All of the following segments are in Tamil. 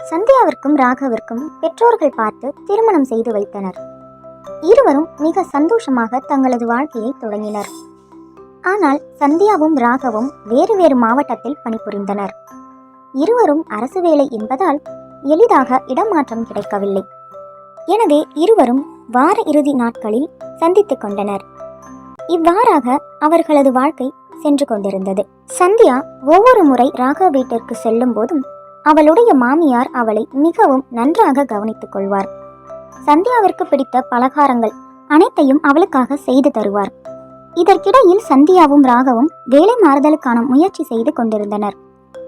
சந்தியாவிற்கும் ராகவிற்கும் பெற்றோர்கள் பார்த்து திருமணம் செய்து வைத்தனர். இருவரும் மிக சந்தோஷமாக தங்களது வாழ்க்கையை தொடங்கினர். ஆனால் சந்தியாவும் ராகவும் வேறு வேறு மாவட்டத்தில் பணிபுரிந்தனர். இருவரும் அரசு வேலை என்பதால் எளிதாக இடமாற்றம் கிடைக்கவில்லை. எனவே இருவரும் வார இறுதி நாட்களில் சந்தித்துக் கொண்டனர். இவ்வாறாக அவர்களது வாழ்க்கை சென்று கொண்டிருந்தது. சந்தியா ஒவ்வொரு முறை ராகவ் வீட்டிற்கு செல்லும் போதும் அவளுடைய மாமியார் அவளை மிகவும் நன்றாக கவனித்துக் கொள்வார். சந்தியாவிற்கு பிடித்த பலகாரங்கள் அனைத்தையும் அவளுக்காக செய்து தருவார். இதற்கிடையில் சந்தியாவும் ராகவும் வேலை மாறுதலுக்கான முயற்சி செய்து கொண்டிருந்தனர்.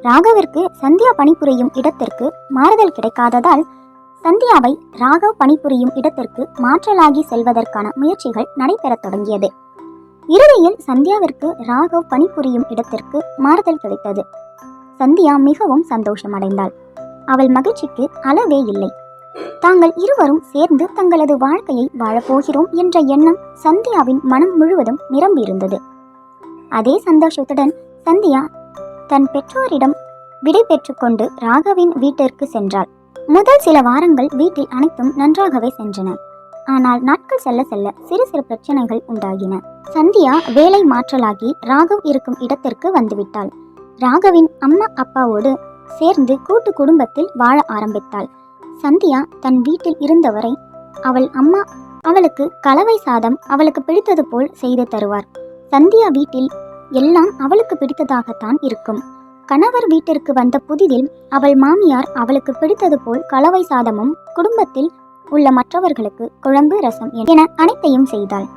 ராகவிற்கு சந்தியா பணிபுரியும் இடத்திற்கு மாறுதல் கிடைக்காததால் சந்தியாவை ராகவ் பணிபுரியும் இடத்திற்கு மாற்றலாகி செல்வதற்கான முயற்சிகள் நடைபெறத் தொடங்கியது. இறுதியில் சந்தியாவிற்கு ராகவ் பணிபுரியும் இடத்திற்கு மாறுதல் கிடைத்தது. சந்தியா மிகவும் சந்தோஷமடைந்தாள். அவள் மகிழ்ச்சிக்கு அளவே இல்லை. தாங்கள் இருவரும் சேர்ந்து தங்களது வாழ்க்கையை வாழப்போகிறோம் என்ற எண்ணம் சந்தியாவின் மனம் முழுவதும் நிரம்பியிருந்தது. அதே சந்தோஷத்துடன் சந்தியா தன் பெற்றோரிடம் விடை பெற்றுக்கொண்டு ராகவின் வீட்டிற்கு சென்றாள். முதல் சில வாரங்கள் வீட்டில் அனைத்தும் நன்றாகவே சென்றன. ஆனால் நாட்கள் செல்ல செல்ல சிறு சிறு பிரச்சனைகள் உண்டாகின. சந்தியா வேலை மாற்றலாகி ராகவ் இருக்கும் இடத்திற்கு வந்துவிட்டாள். ராகவின் அம்மா அப்பாவோடு சேர்ந்து கூட்டு குடும்பத்தில் வாழ ஆரம்பித்தாள். சந்தியா தன் வீட்டில் இருந்தவரை அவள் அம்மா அவளுக்கு கலவை சாதம் அவளுக்கு பிடித்தது போல் செய்து தருவார். சந்தியா வீட்டில் எல்லாம் அவளுக்கு பிடித்ததாகத்தான் இருக்கும். கணவர் வீட்டிற்கு வந்த புதிதில் அவள் மாமியார் அவளுக்கு பிடித்தது போல் கலவை சாதமும் குடும்பத்தில் உள்ள மற்றவர்களுக்கு குழம்பு ரசம் என அனைத்தையும் செய்தாள்.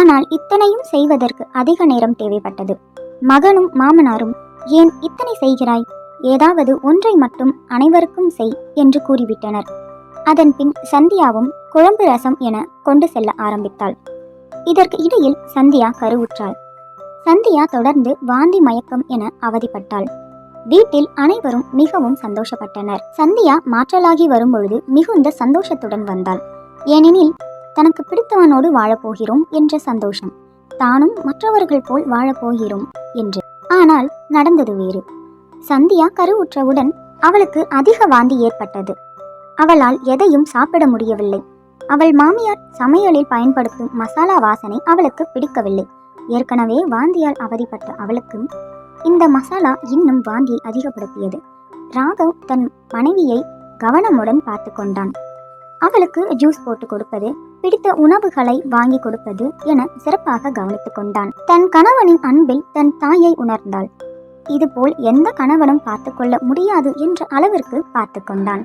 ஆனால் இத்தனையும் செய்வதற்கு அதிக நேரம் தேவைப்பட்டது. மகனும் மாமனாரும் ஏன் இத்தனை செய்கிறாய், ஏதாவது ஒன்றை மட்டும் அனைவருக்கும் செய் என்று கூறிவிட்டனர். அதன் பின் சந்தியாவும் குழம்பு ரசம் என கொண்டு செல்ல ஆரம்பித்தாள். இதற்கு இடையில் சந்தியா கருவுற்றாள். சந்தியா தொடர்ந்து வாந்தி மயக்கம் என அவதிப்பட்டாள். வீட்டில் அனைவரும் மிகவும் சந்தோஷப்பட்டனர். சந்தியா மாற்றலாகி வரும்பொழுது மிகுந்த சந்தோஷத்துடன் வந்தாள். ஏனெனில் தனக்கு பிடித்தவனோடு வாழப்போகிறோம் என்ற சந்தோஷம், தானும் மற்றவர்கள் போல் வாழப்போகிறோம் என்று. ஆனால் நடந்தது வேறு. சந்தியா கருவுற்றவுடன் அவளுக்கு அதிக வாந்தி ஏற்பட்டது. அவளால் எதையும் சாப்பிட முடியவில்லை. அவள் மாமியார் சமையலில் பயன்படுத்தும் மசாலா வாசனை அவளுக்கு பிடிக்கவில்லை. ஏற்கனவே வாந்தியால் அவதிப்பட்ட அவளுக்கு இந்த மசாலா இன்னும் வாந்தியை அதிகப்படுத்தியது. ராகவ் தன் மனைவியை கவனமுடன் பார்த்து கொண்டான். அவளுக்கு ஜூஸ் போட்டு கொடுப்பது, பிடித்த உணவுகளை வாங்கி கொடுப்பது என சிறப்பாக கவனித்துக் கொண்டான். தன் கணவனின் அன்பில் தன் தாயை உணர்ந்தாள். இதுபோல் எந்த கணவனும் பார்த்து கொள்ள முடியாது என்ற அளவிற்கு பார்த்து கொண்டான்.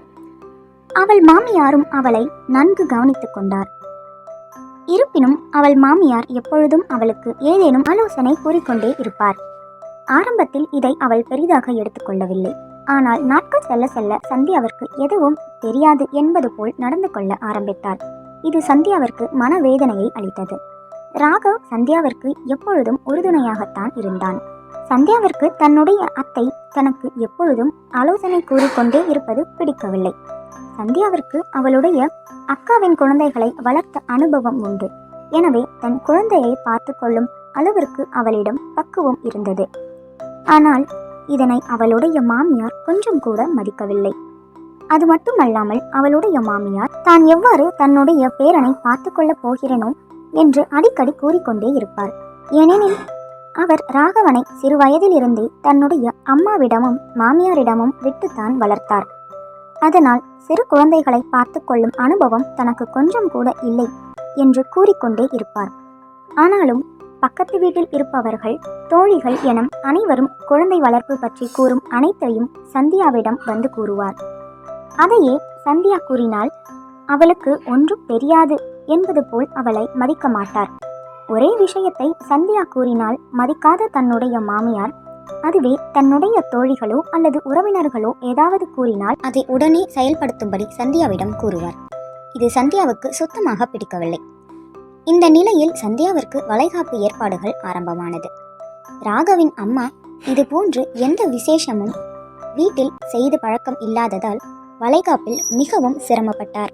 அவள் மாமியாரும் அவளை நன்கு கவனித்துக் கொண்டார். இருப்பினும் அவள் மாமியார் எப்பொழுதும் அவளுக்கு ஏதேனும் ஆலோசனை கூறிக்கொண்டே இருப்பார். ஆரம்பத்தில் இதை அவள் பெரிதாக எடுத்துக்கொள்ளவில்லை. ஆனால் நாட்கள் செல்ல செல்ல சந்தியாவிற்கு எதுவும் தெரியாது என்பது போல் நடந்து கொள்ள ஆரம்பித்தார். இது சந்தியாவிற்கு மனவேதனையை அளித்தது. ராகவ் சந்தியாவிற்கு எப்பொழுதும் உறுதுணையாகத்தான் இருந்தான். சந்தியாவிற்கு தன்னுடைய அத்தை தனக்கு எப்பொழுதும் ஆலோசனை கூறிக்கொண்டே இருப்பது பிடிக்கவில்லை. சந்தியாவிற்கு அவளுடைய அக்காவின் குழந்தைகளை வளர்த்த அனுபவம் உண்டு. எனவே தன் குழந்தையை பார்த்து கொள்ளும் அளவிற்கு அவளிடம் பக்குவம் இருந்தது. ஆனால் இதனை அவளுடைய மாமியார் கொஞ்சம் கூட மதிக்கவில்லை. அது மட்டுமல்லாமல் அவளுடைய மாமியார் தான் எவ்வாறு தன்னுடைய பேரனை பார்த்து கொள்ளப் போகிறேனோ என்று அடிக்கடி கூறிக்கொண்டே இருப்பார். ஏனெனில் அவர் ராகவனை சிறு வயதிலிருந்தே தன்னுடைய அம்மாவிடமும் மாமியாரிடமும் விட்டுத்தான் வளர்த்தார். அதனால் சிறு குழந்தைகளை பார்த்து கொள்ளும் அனுபவம் தனக்கு கொஞ்சம் கூட இல்லை என்று கூறிக்கொண்டே இருப்பார். ஆனாலும் பக்கத்து வீட்டில் இருப்பவர்கள், தோழிகள் என அனைவரும் குழந்தை வளர்ப்பு பற்றி கூறும் அனைத்தையும் சந்தியாவிடம் வந்து கூறுவார். அதையே சந்தியா கூறினால் அவளுக்கு ஒன்றும் தெரியாது என்பது போல் அவளை மதிக்க மாட்டார். ஒரே விஷயத்தை சந்தியா கூறினால் மதிக்காத தன்னுடைய மாமியார், அதுவே தன்னுடைய தோழிகளோ அல்லது உறவினர்களோ ஏதாவது கூறினால் அதை உடனே செயல்படுத்தும்படி சந்தியாவிடம் கூறுவார். இது சந்தியாவுக்கு சுத்தமாக பிடிக்கவில்லை. இந்த நிலையில் சந்தியாவிற்கு வளைகாப்பு ஏற்பாடுகள் ஆரம்பமானது. ராகவின் அம்மா இது போன்று எந்த விசேஷமும் வீட்டில் செய்து பழக்கம் இல்லாததால் வளைகாப்பில் மிகவும் சிரமப்பட்டார்.